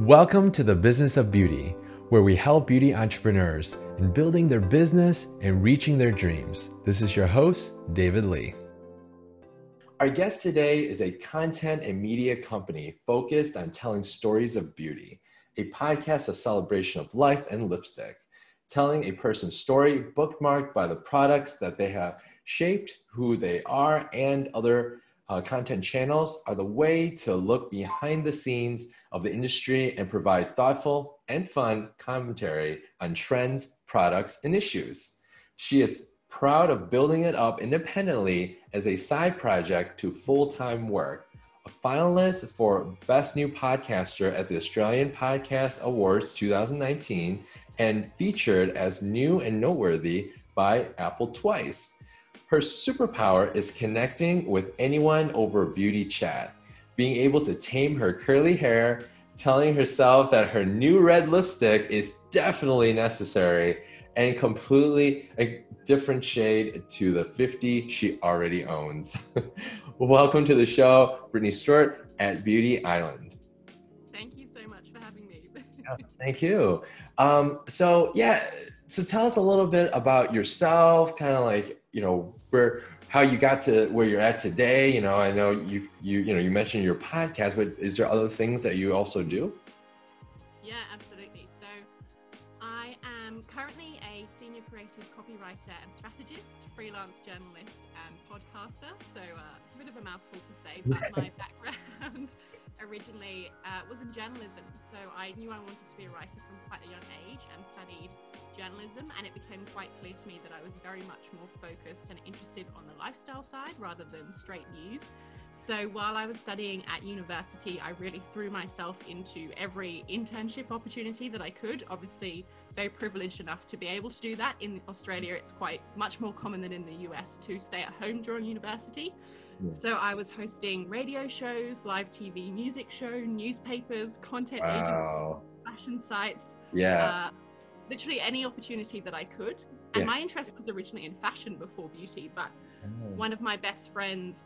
Welcome to the Business of Beauty, where we help beauty entrepreneurs in building their business and reaching their dreams. This is your host, David Lee. Our guest today is a content and media company focused on telling stories of beauty, a podcast of celebration of life and lipstick, telling a person's story bookmarked by the products that they have shaped who they are, and other content channels are the way to look behind the scenes of the industry and provide thoughtful and fun commentary on trends, products, and issues. She is proud of building it up independently as a side project to full-time work, a finalist for Best New Podcaster at the Australian Podcast Awards 2019, and featured as new and noteworthy by Apple twice. Her superpower is connecting with anyone over beauty chat, being able to tame her curly hair, telling herself that her new red lipstick is definitely necessary, and completely a different shade to the 50 she already owns. Welcome to the show, Brittany Stewart at Beauty Island. Thank you so much for having me. Thank you. So tell us a little bit about yourself, kind of like, how you got to where you're at today. I know you mentioned your podcast, but is there other things that you also do? Yeah, absolutely. So I am currently a senior creative copywriter and strategist, freelance journalist and podcaster. So it's a bit of a mouthful to say, but my background originally was in journalism. So I knew I wanted to be a writer from quite a young age and studied journalism, and it became quite clear to me that I was very much more focused and interested on the lifestyle side rather than straight news. So while I was studying at university, I really threw myself into every internship opportunity that I could. Obviously, very privileged enough to be able to do that. In Australia, it's quite much more common than in the US to stay at home during university. Yeah. So I was hosting radio shows, live TV, music show, newspapers, content agencies, fashion sites. Literally any opportunity that I could. And my interest was originally in fashion before beauty, but one of my best friends,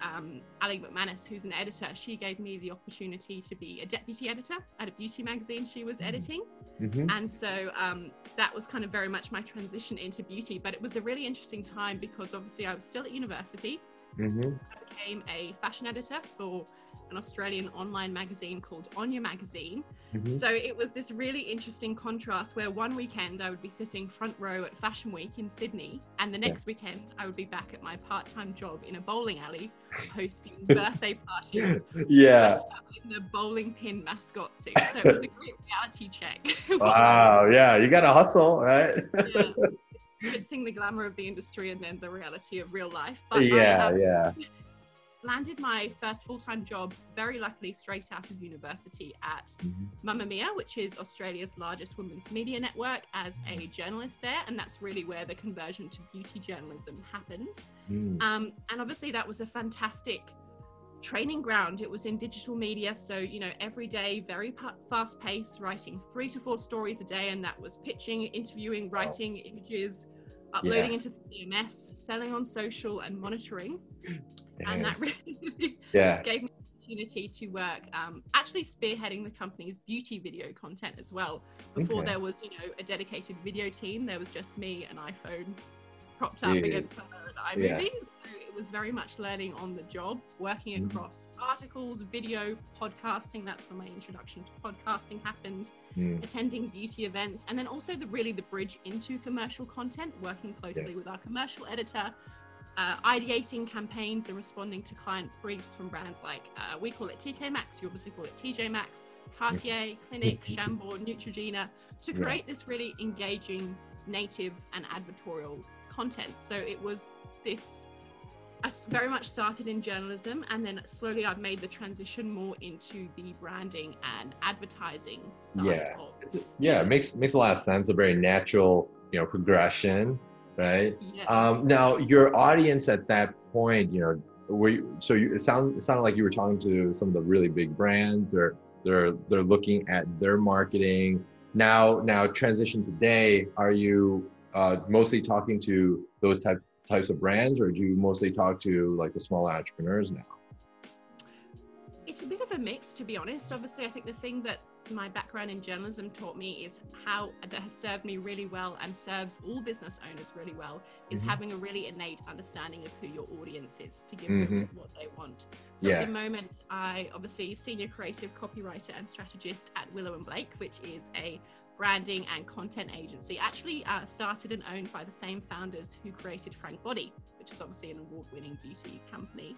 Ali McManus, who's an editor, she gave me the opportunity to be a deputy editor at a beauty magazine she was editing. Mm-hmm. And so that was kind of very much my transition into beauty, but it was a really interesting time because obviously I was still at university. Mm-hmm. I became a fashion editor for an Australian online magazine called On Your Magazine. Mm-hmm. So it was this really interesting contrast where one weekend I would be sitting front row at Fashion Week in Sydney, and the next weekend I would be back at my part-time job in a bowling alley hosting birthday parties. In the bowling pin mascot suit. So it was a great reality check. Wow, yeah, you gotta hustle, right? Yeah. Mixing the glamour of the industry and then the reality of real life. But landed my first full-time job, very luckily straight out of university at Mamma Mia, which is Australia's largest women's media network, as a journalist there. And that's really where the conversion to beauty journalism happened. And obviously that was a fantastic training ground. It was in digital media. So, every day, very fast paced, writing 3 to 4 stories a day. And that was pitching, interviewing, writing images, uploading into the CMS, selling on social and monitoring. And that really gave me the opportunity to work, actually spearheading the company's beauty video content as well. Before there was, a dedicated video team, there was just me, an iPhone propped up against an iMovie. So it was very much learning on the job, working across articles, video, podcasting. That's when my introduction to podcasting happened. Attending beauty events, and then also the bridge into commercial content, working closely with our commercial editor, ideating campaigns and responding to client briefs from brands like, we call it TK Maxx, you obviously call it TJ Maxx, Cartier, Clinique, Chambord, Neutrogena, to create this really engaging native and advertorial content. So it was this, I very much started in journalism, and then slowly I've made the transition more into the branding and advertising side. It makes a lot of sense. A very natural, progression. Right. Now, your audience at that point, it sounded like you were talking to some of the really big brands, or they're looking at their marketing. Now transition today, are you mostly talking to those types of brands, or do you mostly talk to like the smaller entrepreneurs now? It's a bit of a mix, to be honest. Obviously, I think the thing that my background in journalism taught me is how that has served me really well and serves all business owners really well is having a really innate understanding of who your audience is to give them what they want. So at the moment, I obviously senior creative copywriter and strategist at Willow & Blake, which is a branding and content agency, actually started and owned by the same founders who created Frank Body, which is obviously an award-winning beauty company.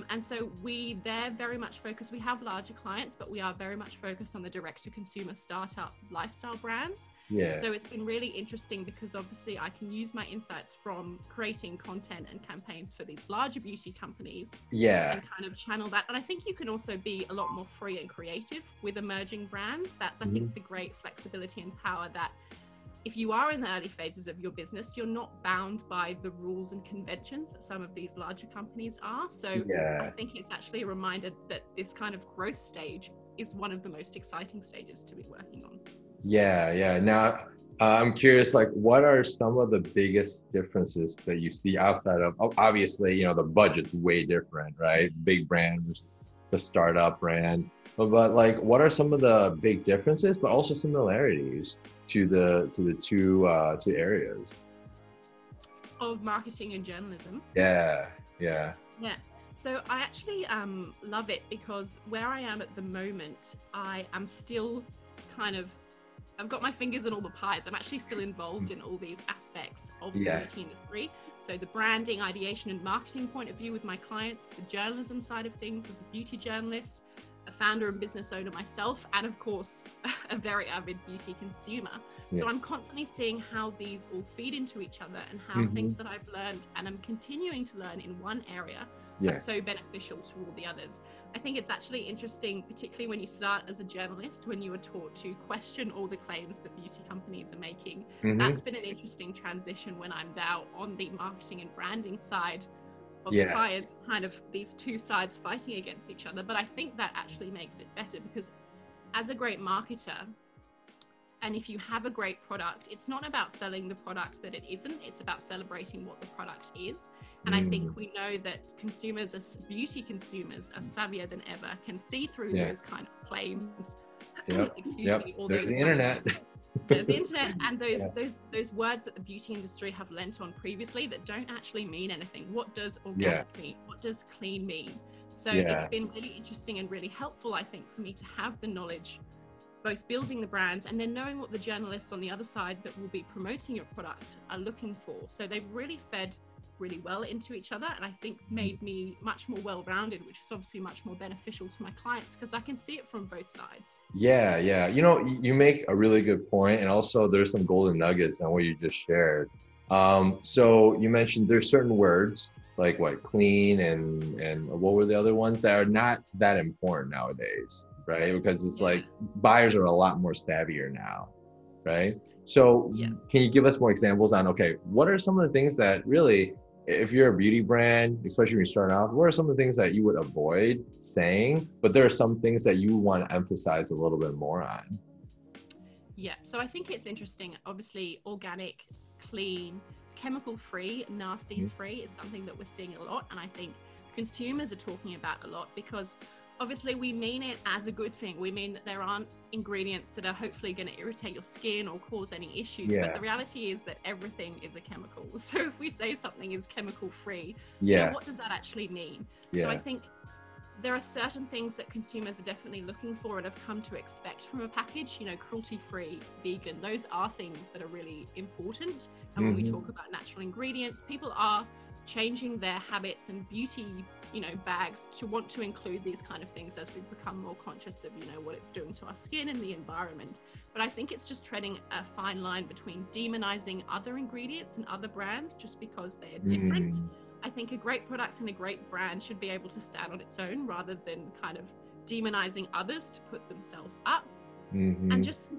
And so they're very much focused. We have larger clients, but we are very much focused on the direct-to-consumer startup lifestyle brands. Yeah. So it's been really interesting because obviously I can use my insights from creating content and campaigns for these larger beauty companies. Yeah. And kind of channel that. And I think you can also be a lot more free and creative with emerging brands. That's, I think, the great flexibility and power that if you are in the early phases of your business, you're not bound by the rules and conventions that some of these larger companies are. So I think it's actually a reminder that this kind of growth stage is one of the most exciting stages to be working on. Yeah. Now, I'm curious, like, what are some of the biggest differences that you see outside of, obviously, you know, the budget's way different, right? Big brand versus the startup brand. But like, what are some of the big differences, but also similarities to the two areas of marketing and journalism? Yeah. So I actually love it because where I am at the moment, I am still I've got my fingers in all the pies. I'm actually still involved in all these aspects of the beauty industry. So the branding, ideation and marketing point of view with my clients, the journalism side of things as a beauty journalist, a founder and business owner myself, and of course, a very avid beauty consumer. So I'm constantly seeing how these all feed into each other and how things that I've learned and I'm continuing to learn in one area are so beneficial to all the others. I think it's actually interesting, particularly when you start as a journalist, when you are taught to question all the claims that beauty companies are making. That's been an interesting transition when I'm now on the marketing and branding side of clients, kind of these two sides fighting against each other. But I think that actually makes it better because as a great marketer, and if you have a great product, it's not about selling the product that it isn't, it's about celebrating what the product is. And I think we know that consumers, as beauty consumers, are savvier than ever, can see through those kind of claims. Excuse me, all there's those the internet. There's the internet and those words that the beauty industry have lent on previously that don't actually mean anything. What does organic mean? What does clean mean? So it's been really interesting and really helpful, I think, for me to have the knowledge, both building the brands and then knowing what the journalists on the other side that will be promoting your product are looking for. So they've really fed really well into each other, and I think made me much more well-rounded, which is obviously much more beneficial to my clients because I can see it from both sides. Yeah. You know, you make a really good point, and also there's some golden nuggets on what you just shared. So you mentioned there's certain words like what, clean and what were the other ones that are not that important nowadays, right? Because it's like buyers are a lot more savvier now, right? So can you give us more examples on, okay, what are some of the things that really, if you're a beauty brand, especially when you start off, what are some of the things that you would avoid saying, but there are some things that you want to emphasize a little bit more on? Yeah, so I think it's interesting. Obviously, organic, clean, chemical-free, nasties-free is something that we're seeing a lot. And I think consumers are talking about a lot because obviously we mean it as a good thing. We mean that there aren't ingredients that are hopefully going to irritate your skin or cause any issues. But the reality is that everything is a chemical. So if we say something is chemical free, what does that actually mean? So I think there are certain things that consumers are definitely looking for and have come to expect from a package, you know, cruelty-free, vegan. Those are things that are really important. And when we talk about natural ingredients, people are changing their habits and beauty, you know, bags to want to include these kind of things as we become more conscious of, you know, what it's doing to our skin and the environment. But I think it's just treading a fine line between demonizing other ingredients and other brands just because they're different. I think a great product and a great brand should be able to stand on its own rather than kind of demonizing others to put themselves up. And just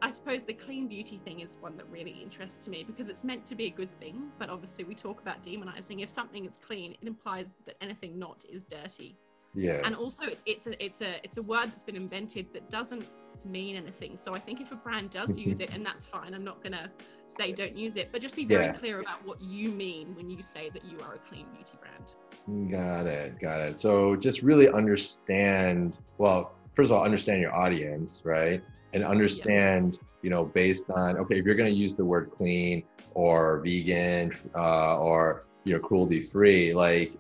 I suppose the clean beauty thing is one that really interests me because it's meant to be a good thing, but obviously we talk about demonizing. If something is clean, it implies that anything not is dirty. And also it's a word that's been invented that doesn't mean anything. So I think if a brand does use it, and that's fine, I'm not gonna say don't use it, but just be very clear about what you mean when you say that you are a clean beauty brand. Got it. So just really understand, well, first of all, understand your audience, right? And understand, based on, okay, if you're going to use the word clean or vegan, or, cruelty free, like,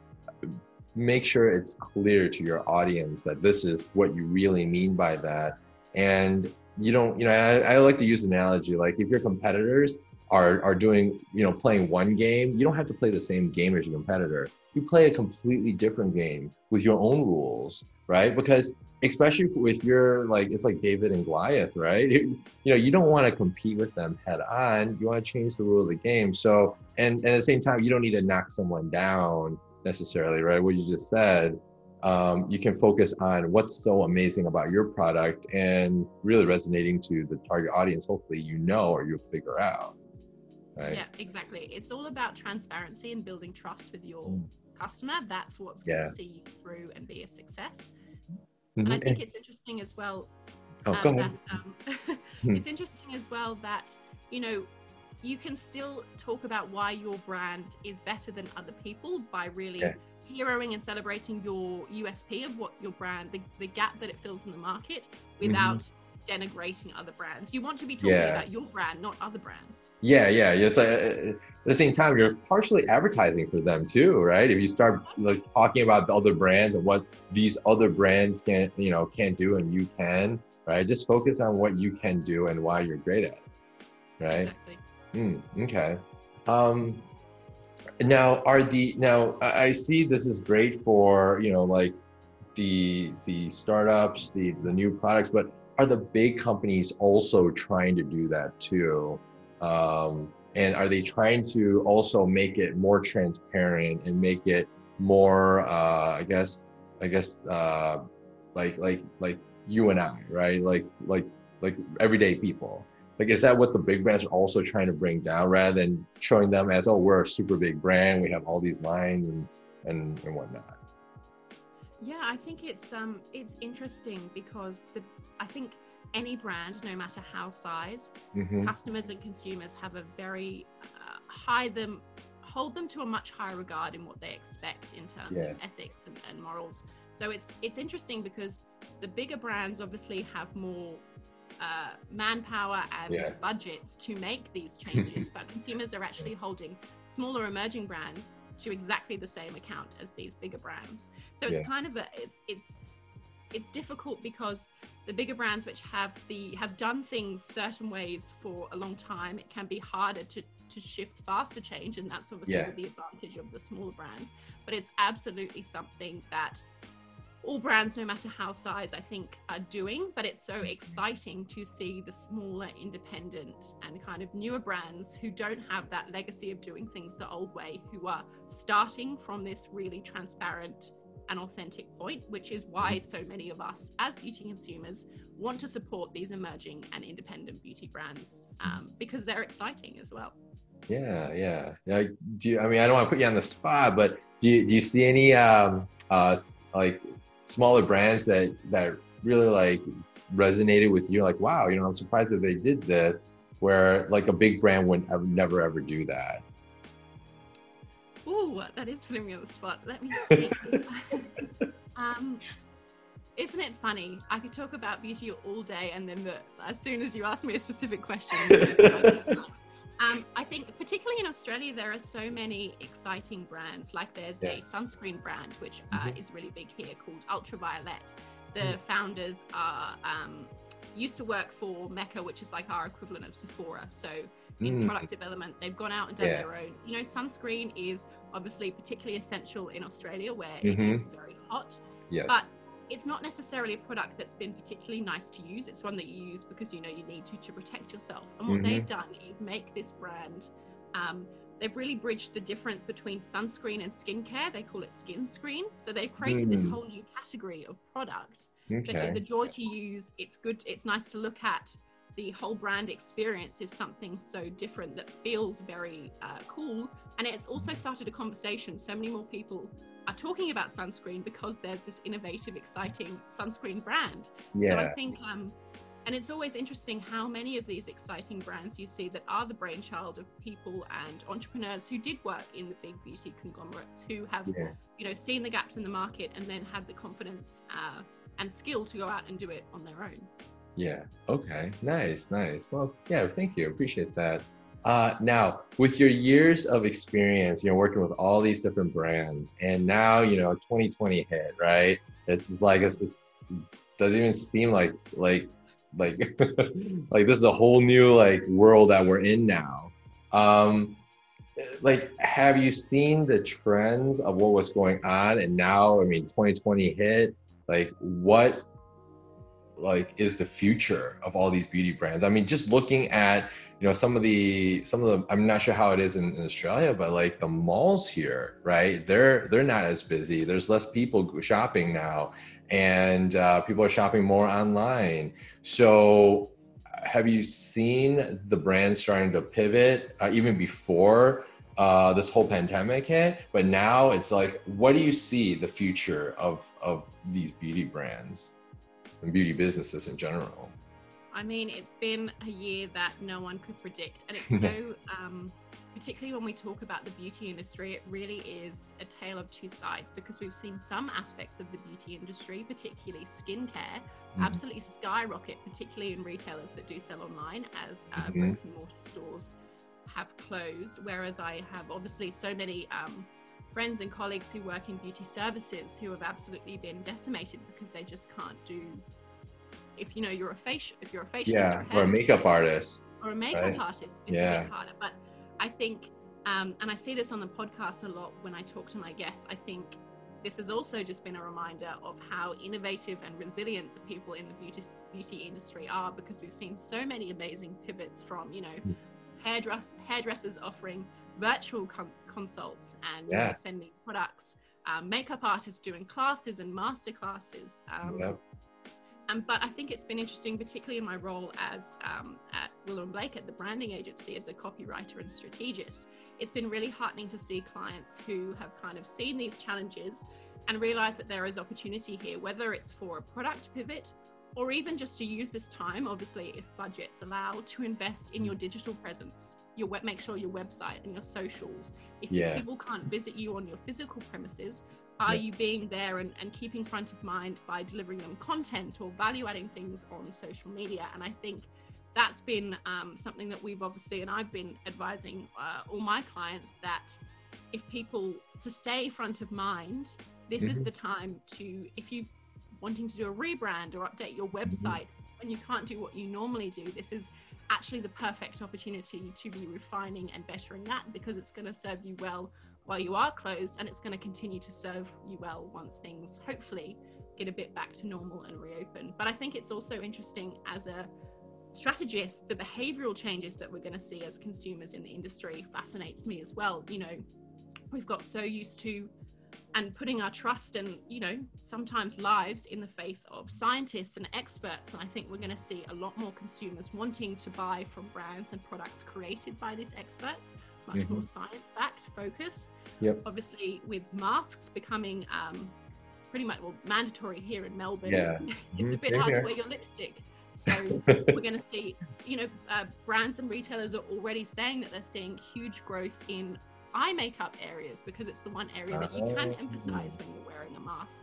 make sure it's clear to your audience that this is what you really mean by that. And you don't, I like to use an analogy, like if your competitors are doing, playing one game, you don't have to play the same game as your competitor. You play a completely different game with your own rules, right? Because especially with your, like, it's like David and Goliath, right? You don't want to compete with them head on. You want to change the rule of the game. So, and at the same time, you don't need to knock someone down necessarily, right? What you just said, you can focus on what's so amazing about your product and really resonating to the target audience. Hopefully, or you'll figure out. Right? Yeah, exactly. It's all about transparency and building trust with your customer. That's what's going to see you through and be a success. And I think it's interesting as well. Go ahead. It's interesting as well that, you can still talk about why your brand is better than other people by really heroing and celebrating your USP of what your brand, the gap that it fills in the market, without denigrating other brands. You want to be talking about your brand, not other brands. It's like, at the same time, you're partially advertising for them too, right? If you start like talking about the other brands and what these other brands can't do and you can, right? Just focus on what you can do and why you're great at it, right? Exactly. Okay. Now I see this is great for, like the startups, the new products, but are the big companies also trying to do that too? And are they trying to also make it more transparent and make it more, I guess, like you and I, right? Like everyday people. Like, is that what the big brands are also trying to bring down, rather than showing them as, oh, we're a super big brand, we have all these lines and whatnot? Yeah, I think it's interesting because I think any brand, no matter how size, customers and consumers have a very hold them to a much higher regard in what they expect in terms of ethics and morals. So it's interesting because the bigger brands obviously have more manpower and budgets to make these changes, but consumers are actually holding smaller emerging brands to exactly the same account as these bigger brands. So it's kind of it's difficult because the bigger brands which have done things certain ways for a long time, it can be harder to shift faster change, and that's obviously the advantage of the smaller brands. But it's absolutely something that all brands, no matter how size, I think are doing, but it's so exciting to see the smaller, independent and kind of newer brands who don't have that legacy of doing things the old way, who are starting from this really transparent and authentic point, which is why so many of us as beauty consumers want to support these emerging and independent beauty brands, because they're exciting as well. Yeah. I don't want to put you on the spot, but do you see any like smaller brands that really like resonated with you? Like, wow, I'm surprised that they did this, where like a big brand would never ever do that. Ooh, that is putting me on the spot. Let me think. Isn't it funny? I could talk about beauty all day, and then as soon as you ask me a specific question, I think particularly in Australia, there are so many exciting brands. Like there's a sunscreen brand, which is really big here, called Ultraviolet. The founders are used to work for Mecca, which is like our equivalent of Sephora. So in product development, they've gone out and done their own. Sunscreen is obviously particularly essential in Australia, where it is very hot. Yes. But it's not necessarily a product that's been particularly nice to use. It's one that you use because you need to protect yourself. And what they've done is make this brand, they've really bridged the difference between sunscreen and skincare. They call it Skin Screen. So they've created this whole new category of product that is a joy to use. It's good. It's nice to look at. The whole brand experience is something so different that feels very cool. And it's also started a conversation. So many more people are talking about sunscreen because there's this innovative, exciting sunscreen brand. So I think, and it's always interesting how many of these exciting brands you see that are the brainchild of people and entrepreneurs who did work in the big beauty conglomerates, who have, seen the gaps in the market and then had the confidence and skill to go out and do it on their own. Yeah. Okay. Nice. Nice. Well, yeah, thank you. Appreciate that. Now, with your years of experience, working with all these different brands, and now, 2020 hit, right? It's like, it doesn't even seem like like this is a whole new like world that we're in now. Like, have you seen the trends of what was going on? And now, I mean, 2020 hit, like what is the future of all these beauty brands? I mean, just looking at, some of the, I'm not sure how it is in Australia, but like the malls here, right? They're not as busy. There's less people shopping now, and people are shopping more online. So have you seen the brands starting to pivot even before this whole pandemic hit? But now it's like, what do you see the future of these beauty brands and beauty businesses in general? I mean, it's been a year that no one could predict. And it's so, particularly when we talk about the beauty industry, it really is a tale of two sides, because we've seen some aspects of the beauty industry, particularly skincare, absolutely skyrocket, particularly in retailers that do sell online, as bricks and mortar stores have closed. Whereas I have obviously so many friends and colleagues who work in beauty services who have absolutely been decimated because they just can't do, if you're a facialist or a makeup artist or a makeup artist, it's a bit harder. But I think and I see this on the podcast a lot when I talk to my guests, I think this has also just been a reminder of how innovative and resilient the people in the beauty industry are, because we've seen so many amazing pivots from hairdressers offering virtual consults and sending products, makeup artists doing classes and master classes. But I think it's been interesting, particularly in my role as at Willow & Blake at the branding agency as a copywriter and strategist. It's been really heartening to see clients who have kind of seen these challenges and realize that there is opportunity here, whether it's for a product pivot or even just to use this time, obviously if budgets allow, to invest in your digital presence, make sure your website and your socials. If people can't visit you on your physical premises, are you being there and keeping front of mind by delivering them content or value adding things on social media? And I think that's been something that we've obviously, and I've been advising all my clients, that if people to stay front of mind, this is the time to, if you're wanting to do a rebrand or update your website when you can't do what you normally do, this is actually the perfect opportunity to be refining and bettering that, because it's going to serve you well while you are closed, and it's going to continue to serve you well once things hopefully get a bit back to normal and reopen. But I think it's also interesting as a strategist, the behavioral changes that we're going to see as consumers in the industry fascinates me as well. We've got so used to and putting our trust and, sometimes lives in the faith of scientists and experts. And I think we're going to see a lot more consumers wanting to buy from brands and products created by these experts, much more science-backed focus. Obviously, with masks becoming pretty much mandatory here in Melbourne, it's a bit hard to wear your lipstick. So we're going to see, brands and retailers are already saying that they're seeing huge growth in eye makeup areas, because it's the one area that you can emphasize when you're wearing a mask.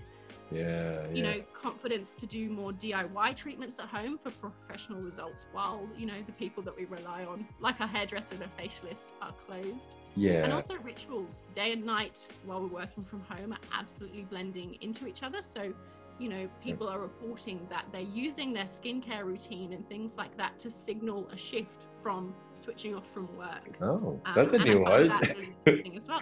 Confidence to do more DIY treatments at home for professional results, while the people that we rely on, like a hairdresser and a facialist, are closed. And also rituals day and night while we're working from home are absolutely blending into each other. So people are reporting that they're using their skincare routine and things like that to signal a shift from switching off from work. Oh, that's a new one. That really interesting as well.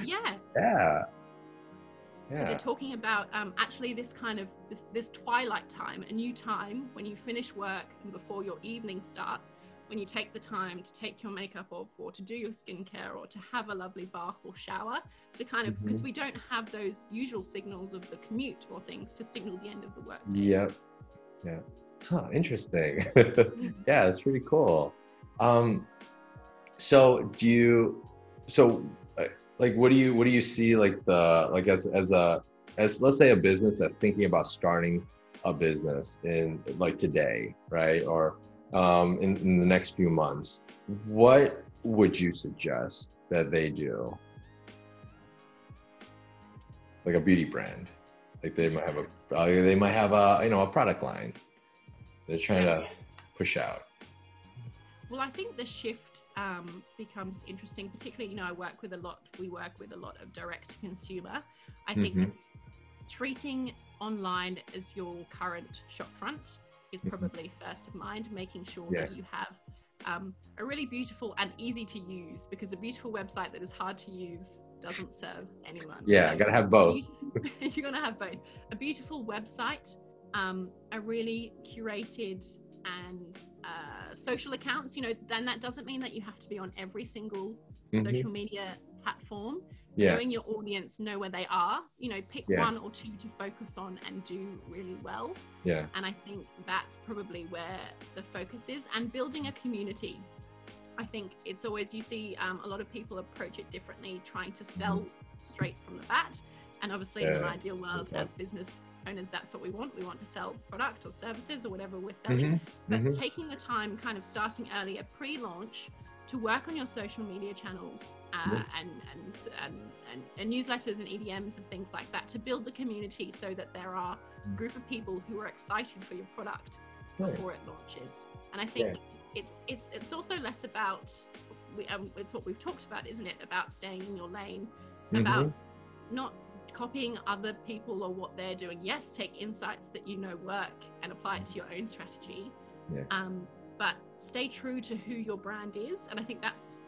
So they're talking about actually this kind of this twilight time, a new time when you finish work and before your evening starts, when you take the time to take your makeup off or to do your skincare or to have a lovely bath or shower, to kind of, because we don't have those usual signals of the commute or things to signal the end of the workday. Interesting. It's pretty cool. So what do you see, like as let's say a business that's thinking about starting a business in like today, right? Or in the next few months, what would you suggest that they do? Like a beauty brand, Like they might have a product line they're trying to push out. Well, I think the shift becomes interesting, particularly, we work with a lot of direct to consumer. I think that treating online as your current shop front is probably first of mind, making sure that you have a really beautiful and easy to use, because a beautiful website that is hard to use doesn't serve anyone. Yeah, so gotta have both. You're gonna have both. A beautiful website, a really curated and social accounts, then that doesn't mean that you have to be on every single social media platform. Knowing your audience, know where they are, pick one or two to focus on and do really well. And I think that's probably where the focus is, and building a community. I think it's always, you see a lot of people approach it differently, trying to sell straight from the bat. And obviously in an ideal world, as business owners, that's what we want. We want to sell product or services or whatever we're selling. But taking the time, kind of starting earlier, pre-launch, to work on your social media channels and newsletters and EDMs and things like that, to build the community so that there are a group of people who are excited for your product before it launches. And I think it's also less about, it's what we've talked about, isn't it? About staying in your lane, about not copying other people or what they're doing. Yes, take insights that work and apply it to your own strategy. But stay true to who your brand is. And I think that's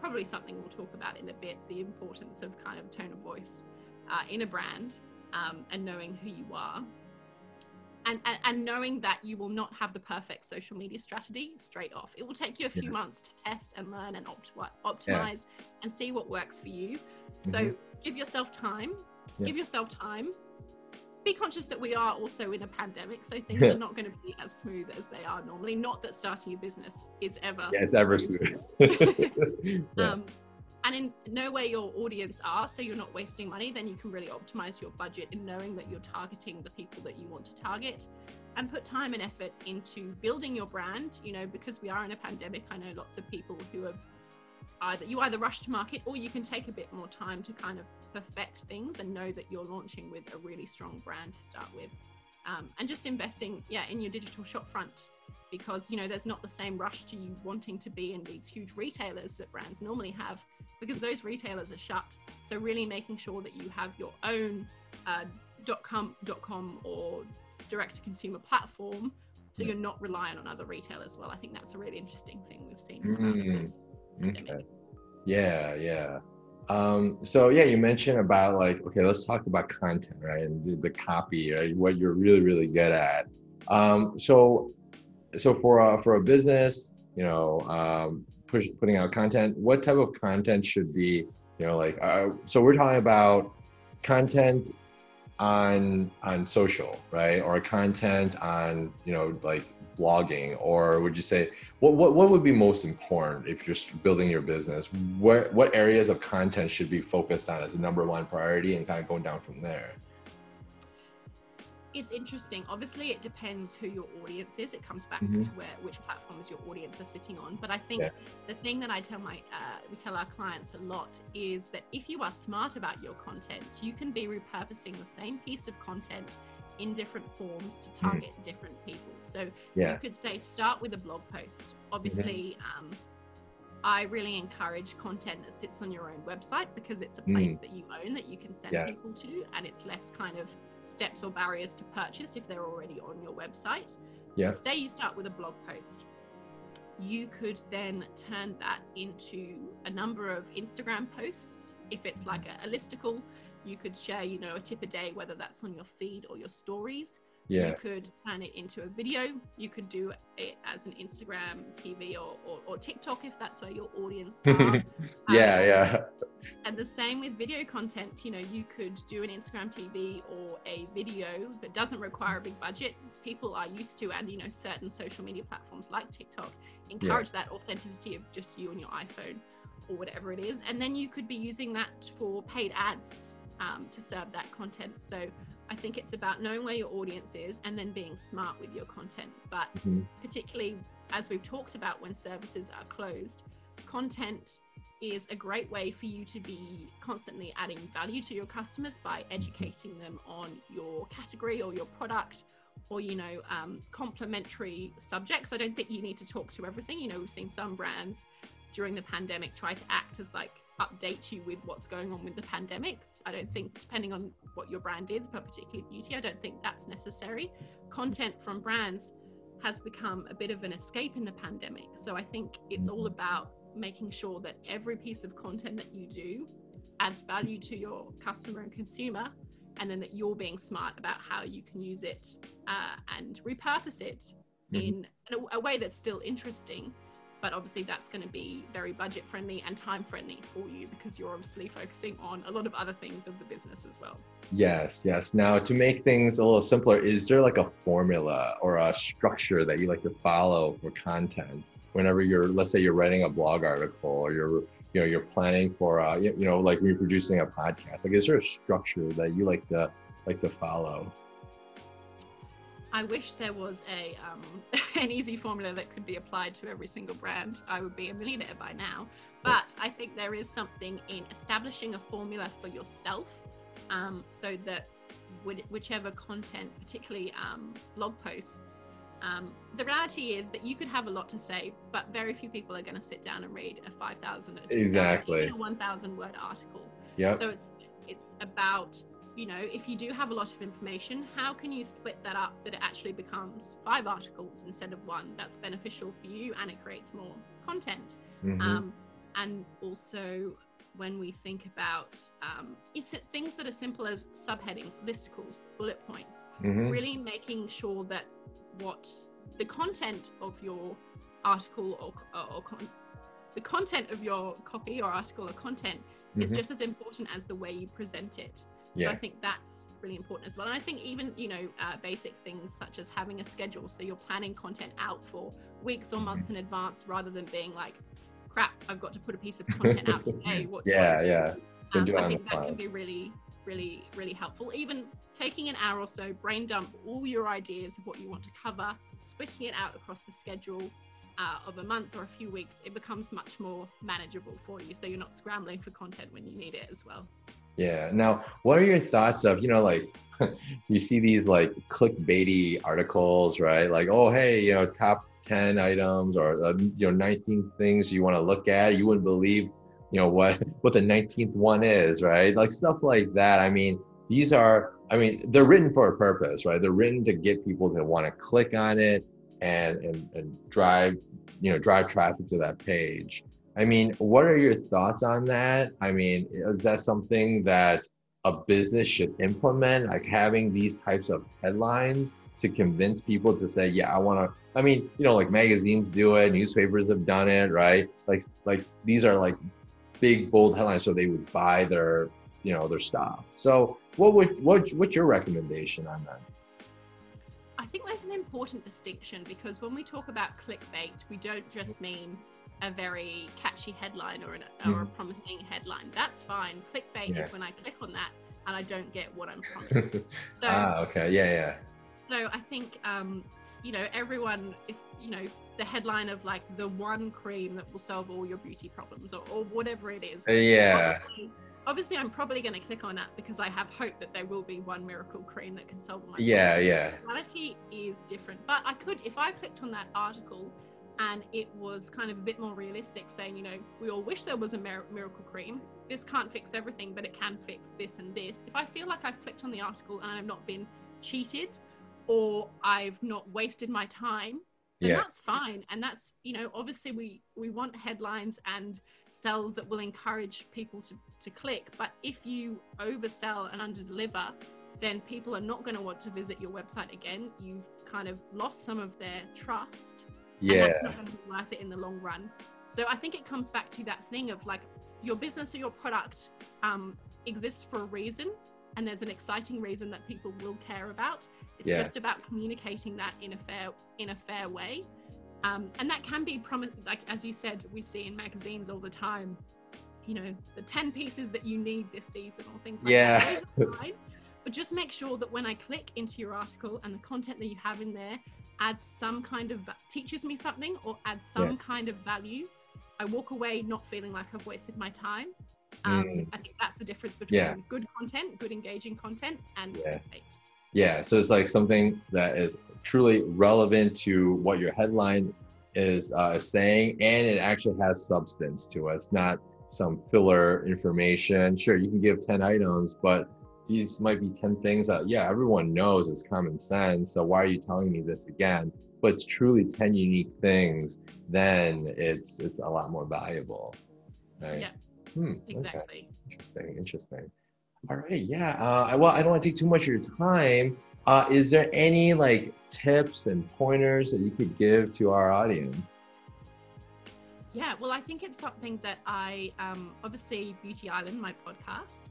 probably something we'll talk about in a bit, the importance of kind of tone of voice in a brand, and knowing who you are. And knowing that you will not have the perfect social media strategy straight off. It will take you a few months to test and learn and optimize and see what works for you. So give yourself time. Be conscious that we are also in a pandemic, so things are not going to be as smooth as they are normally. Not that starting a business is ever ever smooth. And in know where your audience are, so you're not wasting money. Then you can really optimize your budget in knowing that you're targeting the people that you want to target, and put time and effort into building your brand. Because we are in a pandemic, I know lots of people who have either rush to market, or you can take a bit more time to kind of perfect things and know that you're launching with a really strong brand to start with. And just investing in your digital shop front, because there's not the same rush to you wanting to be in these huge retailers that brands normally have, because those retailers are shut. So really making sure that you have your own .com or direct to consumer platform, so you're not reliant on other retailers. Well, I think that's a really interesting thing we've seen come out of this pandemic. So you mentioned about let's talk about content, right? And the copy, right? What you're really, really good at. So for a business, putting out content, what type of content should be, so we're talking about content on social, right? Or content on, blogging, or would you say what would be most important if you're building your business? What areas of content should be focused on as the number one priority, and kind of going down from there? It's interesting. Obviously, it depends who your audience is. It comes back to which platforms your audience are sitting on. But I think the thing that I tell we tell our clients a lot is that if you are smart about your content, you can be repurposing the same piece of content in different forms to target different people. So you could say, start with a blog post. Obviously, I really encourage content that sits on your own website, because it's a place that you own, that you can send people to, and it's less kind of steps or barriers to purchase if they're already on your website. Say you start with a blog post. You could then turn that into a number of Instagram posts. If it's like a listicle, you could share, a tip a day, whether that's on your feed or your stories. You could turn it into a video. You could do it as an Instagram TV or TikTok, if that's where your audience are. And the same with video content. You could do an Instagram TV or a video that doesn't require a big budget. People are used to, and certain social media platforms like TikTok encourage that authenticity of just you and your iPhone or whatever it is. And then you could be using that for paid ads to serve that content. So I think it's about knowing where your audience is and then being smart with your content. But particularly, as we've talked about, when services are closed, content is a great way for you to be constantly adding value to your customers by educating them on your category or your product, or, you know, complementary subjects. I don't think you need to talk to everything. You know, we've seen some brands during the pandemic try to act as like update you with what's going on with the pandemic. I don't think, depending on what your brand is, but particularly beauty, I don't think that's necessary. Content from brands has become a bit of an escape in the pandemic. So I think it's all about making sure that every piece of content that you do adds value to your customer and consumer, and then that you're being smart about how you can use it and repurpose it in a way that's still interesting. But obviously that's going to be very budget friendly and time friendly for you, because you're obviously focusing on a lot of other things of the business as well. Yes. Now, to make things a little simpler, is there like a formula or a structure that you like to follow for content whenever let's say you're writing a blog article, or you're planning for like reproducing a podcast? Like, is there a structure that you like to follow? I wish there was an easy formula that could be applied to every single brand. I would be a millionaire by now. But I think there is something in establishing a formula for yourself, so that whichever content, particularly blog posts, the reality is that you could have a lot to say, but very few people are going to sit down and read a 5,000 or 2,000, even a 1,000 word article. Yeah. So it's about, you know, if you do have a lot of information, how can you split that up that it actually becomes 5 articles instead of 1? That's beneficial for you, and it creates more content. And also, when we think about things that are simple as subheadings, listicles, bullet points, really making sure that what the content of your article or the content of your copy or article or content is just as important as the way you present it. Yeah. So I think that's really important as well. And I think even, you know, basic things such as having a schedule. So you're planning content out for weeks or months in advance, rather than being like, crap, I've got to put a piece of content out today. What do I do? I think that can be really, really, really helpful. Even taking an hour or so, brain dump all your ideas of what you want to cover, splitting it out across the schedule of a month or a few weeks, it becomes much more manageable for you. So you're not scrambling for content when you need it as well. Yeah. Now, what are your thoughts of, you know, like you see these like clickbaity articles, right? Like, oh, hey, you know, top 10 items, or, 19 things you want to look at. You wouldn't believe, you know, what the 19th one is, right? Like stuff like that. I mean, they're written for a purpose, right? They're written to get people to want to click on it and drive traffic to that page. I mean, what are your thoughts on that? I mean, is that something that a business should implement, like having these types of headlines to convince people to say, yeah, I want to, I mean, you know, like magazines do it, newspapers have done it, right? Like these are like big, bold headlines, so they would buy their stuff. So what's your recommendation on that? I think there's an important distinction, because when we talk about clickbait, we don't just mean a very catchy headline or a promising headline. That's fine. Clickbait is when I click on that and I don't get what I'm promised. So, okay. Yeah. So I think, everyone, if, the headline of like the one cream that will solve all your beauty problems or whatever it is. Yeah. Obviously, I'm probably going to click on that because I have hope that there will be one miracle cream that can solve my problem. Yeah. The reality is different. But if I clicked on that article and it was kind of a bit more realistic, saying, we all wish there was a miracle cream. This can't fix everything, but it can fix this and this. If I feel like I've clicked on the article and I've not been cheated, or I've not wasted my time, then that's fine. And that's, obviously we want headlines and cells that will encourage people to click. But if you oversell and underdeliver, then people are not going to want to visit your website again. You've kind of lost some of their trust. And that's not going to be worth it in the long run. So I think it comes back to that thing of like, your business or your product exists for a reason, and there's an exciting reason that people will care about. It's just about communicating that in a fair way. And that can be like, as you said, we see in magazines all the time, the 10 pieces that you need this season or things like that. Those are fine, but just make sure that when I click into your article and the content that you have in there adds some kind of, teaches me something or adds some kind of value, I walk away not feeling like I've wasted my time. I think that's the difference between good content, good engaging content, and clickbait. Yeah, so it's like something that is truly relevant to what your headline is saying, and it actually has substance to it. It's not some filler information. Sure, you can give 10 items, but these might be 10 things that, everyone knows it's common sense. So why are you telling me this again? But it's truly 10 unique things, then it's a lot more valuable. Right? Yeah, exactly. Okay. Interesting. All right, well, I don't want to take too much of your time. Is there any like tips and pointers that you could give to our audience? Yeah, well, I think it's something that I, obviously Beauty Island, my podcast,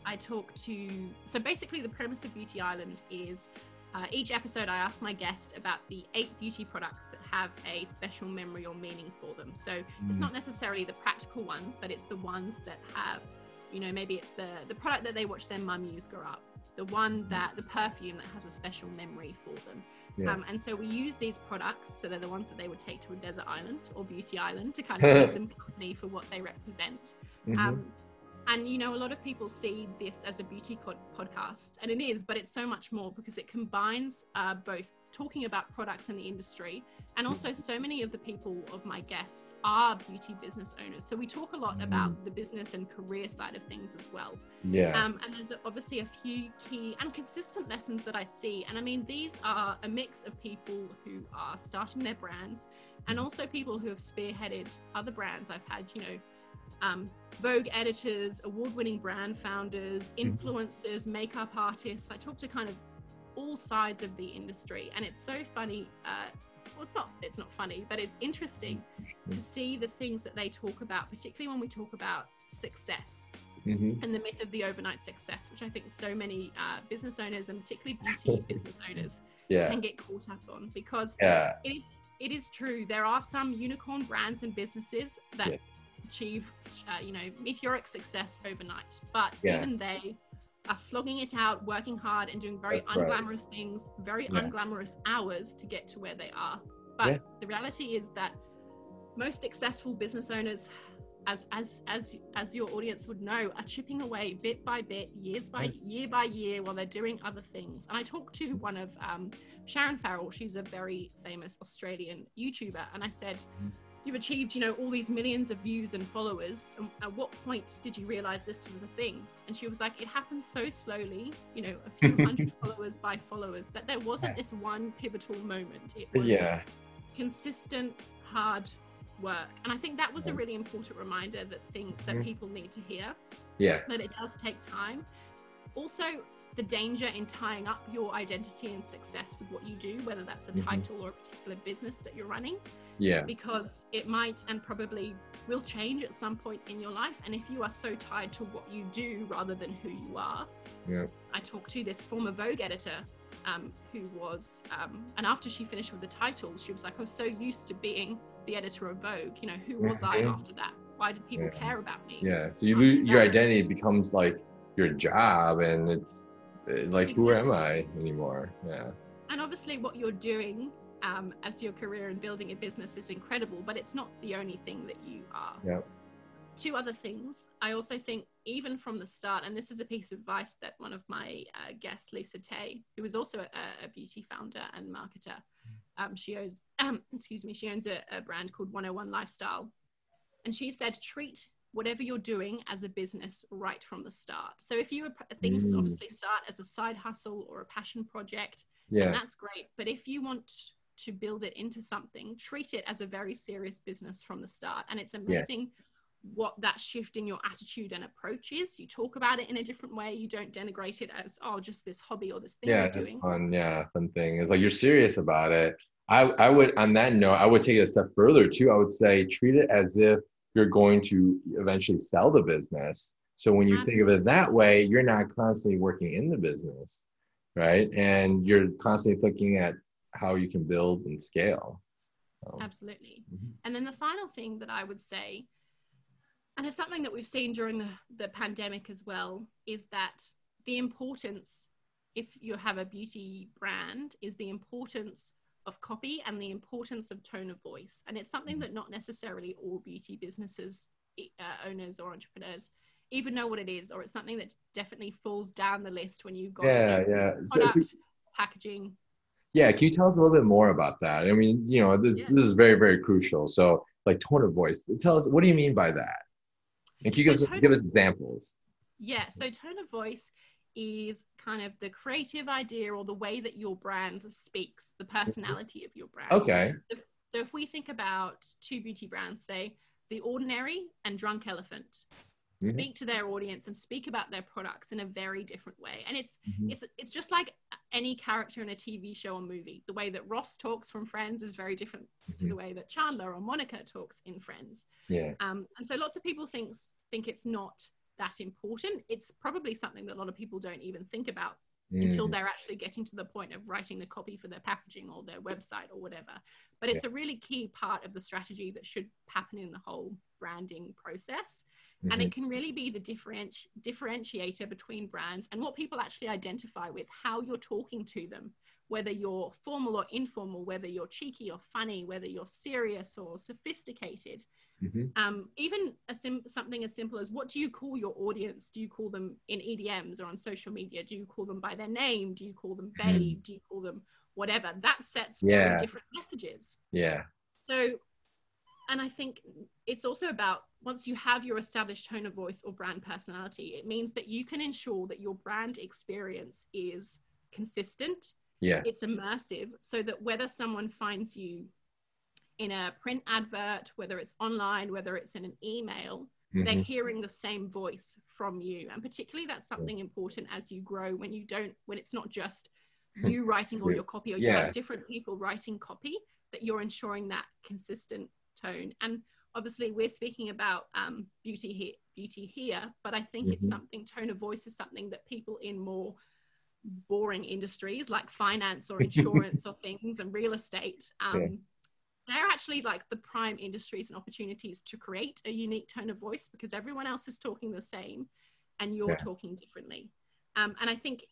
I talk to, so basically the premise of Beauty Island is each episode I ask my guest about the 8 beauty products that have a special memory or meaning for them. So it's not necessarily the practical ones, but it's the ones that have, maybe it's the product that they watched their mum use grow up, the perfume that has a special memory for them. And so we use these products, so they're the ones that they would take to a desert island or beauty island to kind of keep them company for what they represent. And, a lot of people see this as a beauty podcast, and it is, but it's so much more because it combines both talking about products in the industry, and also so many of the people of my guests are beauty business owners. So we talk a lot about the business and career side of things as well. And there's obviously a few key and consistent lessons that I see. And I mean, these are a mix of people who are starting their brands and also people who have spearheaded other brands. I've had, Vogue editors, award-winning brand founders, influencers, makeup artists. I talk to kind of all sides of the industry, and it's so funny. Well, it's not funny, but it's interesting to see the things that they talk about, particularly when we talk about success and the myth of the overnight success, which I think so many business owners, and particularly beauty business owners, can get caught up on, because it is true. There are some unicorn brands and businesses that achieve meteoric success overnight, but even they are slogging it out, working hard, and doing very unglamorous things, very unglamorous hours to get to where they are. But the reality is that most successful business owners, as your audience would know, are chipping away bit by bit, year by year, while they're doing other things. And I talked to one of Sharon Farrell. She's a very famous Australian YouTuber, and I said, you've achieved, all these millions of views and followers. And at what point did you realize this was a thing? And she was like, it happened so slowly, a few hundred followers by followers, that there wasn't this one pivotal moment. It was consistent, hard work. And I think that was a really important reminder that people need to hear. That it does take time. Also, the danger in tying up your identity and success with what you do, whether that's a title or a particular business that you're running. Because it might and probably will change at some point in your life. And if you are so tied to what you do rather than who you are, I talked to this former Vogue editor who was, and after she finished with the title, she was like, I was so used to being the editor of Vogue. Who was I after that? Why did people care about me? So you lose your identity, becomes like your job, and it's like, who am I anymore? And obviously what you're doing as your career and building a business is incredible, but it's not the only thing that you are. 2 other things. I also think, even from the start, and this is a piece of advice that one of my guests, Lisa Tay, who is also a beauty founder and marketer, she owns a brand called 101 Lifestyle. And she said, treat whatever you're doing as a business right from the start. So if things obviously start as a side hustle or a passion project, and that's great. But if you want to build it into something, treat it as a very serious business from the start. And it's amazing what that shift in your attitude and approach is. You talk about it in a different way. You don't denigrate it as, just this hobby or this thing you're doing. Fun thing. It's like, you're serious about it. I would, on that note, I would take it a step further too. I would say, treat it as if you're going to eventually sell the business. So when you think of it that way, you're not constantly working in the business, right? And you're constantly looking at how you can build and scale. Absolutely. And then the final thing that I would say, and it's something that we've seen during the pandemic as well, is that the importance, if you have a beauty brand, is the importance of copy and the importance of tone of voice. And it's something that not necessarily all beauty businesses, owners or entrepreneurs even know what it is, or it's something that definitely falls down the list when you've got product, packaging. Yeah, can you tell us a little bit more about that? I mean, this is very, very crucial. So like tone of voice, tell us, what do you mean by that? And can you give us examples? Yeah, so tone of voice is kind of the creative idea or the way that your brand speaks, the personality of your brand. Okay. So if we think about two beauty brands, say The Ordinary and Drunk Elephant, speak to their audience and speak about their products in a very different way. And it's just like any character in a TV show or movie. The way that Ross talks from Friends is very different to the way that Chandler or Monica talks in Friends. Yeah. And so lots of people think it's not that important. It's probably something that a lot of people don't even think about until they're actually getting to the point of writing the copy for their packaging or their website or whatever. But it's a really key part of the strategy that should happen in the whole branding process. And it can really be the differentiator between brands and what people actually identify with, how you're talking to them, whether you're formal or informal, whether you're cheeky or funny, whether you're serious or sophisticated. Even something as simple as, what do you call your audience? Do you call them in EDMs or on social media? Do you call them by their name? Do you call them babe? Do you call them whatever? That sets very different messages. Yeah. So, and I think it's also about, once you have your established tone of voice or brand personality, it means that you can ensure that your brand experience is consistent. Yeah. It's immersive, so that whether someone finds you in a print advert, whether it's online, whether it's in an email, they're hearing the same voice from you. And particularly that's something important as you grow, when it's not just you writing all your copy, or you have different people writing copy, that you're ensuring that consistent tone. And obviously we're speaking about beauty here, but I think it's something, tone of voice is something that people in more boring industries like finance or insurance or things and real estate, they're actually like the prime industries and opportunities to create a unique tone of voice, because everyone else is talking the same and you're talking differently. And I think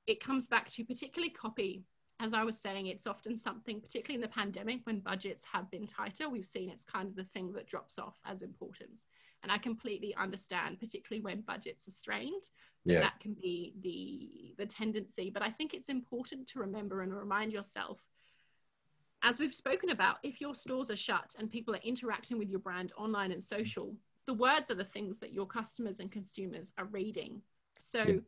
it comes back to particularly copy. As I was saying, it's often something, particularly in the pandemic when budgets have been tighter, we've seen it's kind of the thing that drops off as importance. And I completely understand, particularly when budgets are strained, that can be the tendency. But I think it's important to remember and remind yourself, as we've spoken about, if your stores are shut and people are interacting with your brand online and social, the words are the things that your customers and consumers are reading. So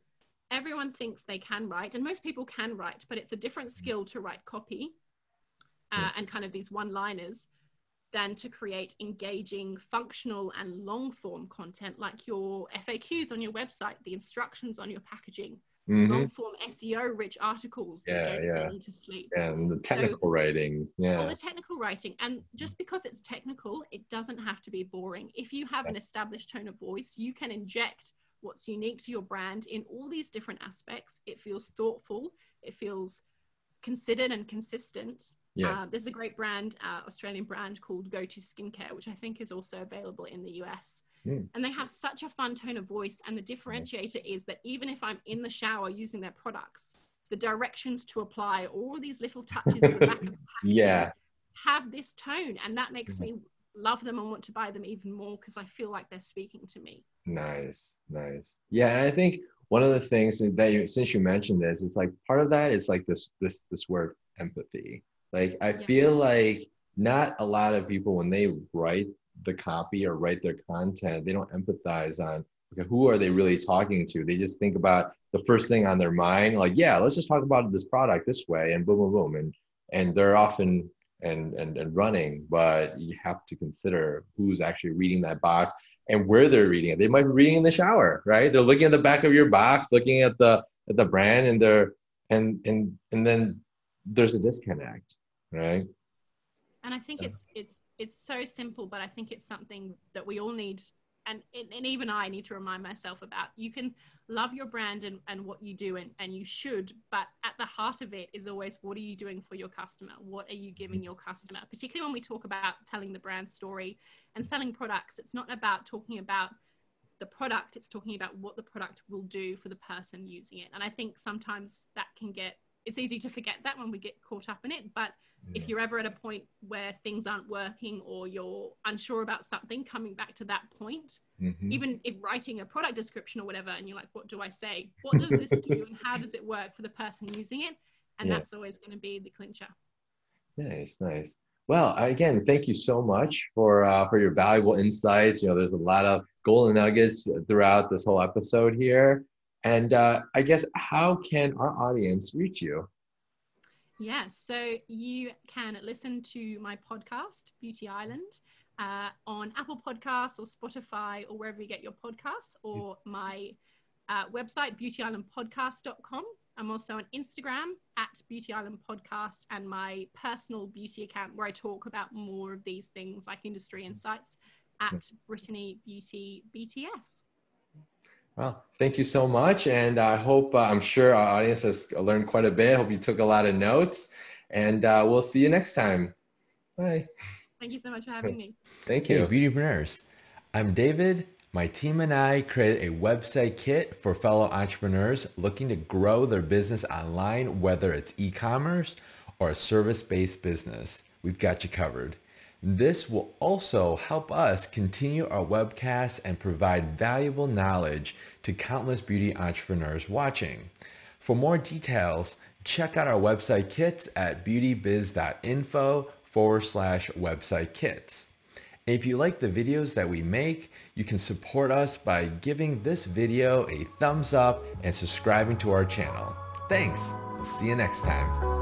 everyone thinks they can write, and most people can write, but it's a different skill to write copy and kind of these one-liners than to create engaging, functional and long-form content like your FAQs on your website, the instructions on your packaging, long-form SEO-rich articles that don't send you to sleep. And the technical writings. All the technical writing. And just because it's technical, it doesn't have to be boring. If you have an established tone of voice, you can inject what's unique to your brand in all these different aspects. It feels thoughtful. It feels considered and consistent. There's a great brand, Australian brand called Go To Skincare, which I think is also available in the US. And they have such a fun tone of voice. And the differentiator is that even if I'm in the shower using their products, the directions to apply, all these little touches in the back of the packaging have this tone. And that makes me love them and want to buy them even more, because I feel like they're speaking to me. Nice. Yeah, and I think one of the things that since you mentioned this, it's like part of that is like this word empathy. Like I feel like not a lot of people, when they write the copy or write their content, they don't empathize on, okay, who are they really talking to? They just think about the first thing on their mind, like, let's just talk about this product this way, and boom, boom, boom, and they're often and running, but you have to consider who's actually reading that box and where they're reading it. They might be reading in the shower, right? They're looking at the back of your box, looking at the brand, and then there's a disconnect, right? And I think it's so simple, but I think it's something that we all need, and even I need to remind myself about. You can love your brand and what you do, and you should, but at the heart of it is always, what are you doing for your customer? What are you giving your customer? Particularly when we talk about telling the brand story and selling products, it's not about talking about the product, it's talking about what the product will do for the person using it. And I think sometimes that can get it's easy to forget that when we get caught up in it. But if you're ever at a point where things aren't working or you're unsure about something, coming back to that point, even if writing a product description or whatever, and you're like, what do I say? What does this do and how does it work for the person using it? And that's always going to be the clincher. Nice, nice. Well, again, thank you so much for your valuable insights. You know, there's a lot of golden nuggets throughout this whole episode here. And I guess, how can our audience reach you? Yeah, so you can listen to my podcast, Beauty Island, on Apple Podcasts or Spotify or wherever you get your podcasts, or my website, beautyislandpodcast.com. I'm also on Instagram at Beauty Island Podcast, and my personal beauty account where I talk about more of these things like industry insights at Brittany Beauty BTS. Well, thank you so much. And I hope, I'm sure our audience has learned quite a bit. Hope you took a lot of notes, and we'll see you next time. Bye. Thank you so much for having me. Thank you. Hey, Beautypreneurs. I'm David. My team and I created a website kit for fellow entrepreneurs looking to grow their business online, whether it's e-commerce or a service-based business. We've got you covered. This will also help us continue our webcasts and provide valuable knowledge to countless beauty entrepreneurs watching. For more details, check out our website kits at beautybiz.info/website kits. If you like the videos that we make, you can support us by giving this video a thumbs up and subscribing to our channel. Thanks. We'll see you next time.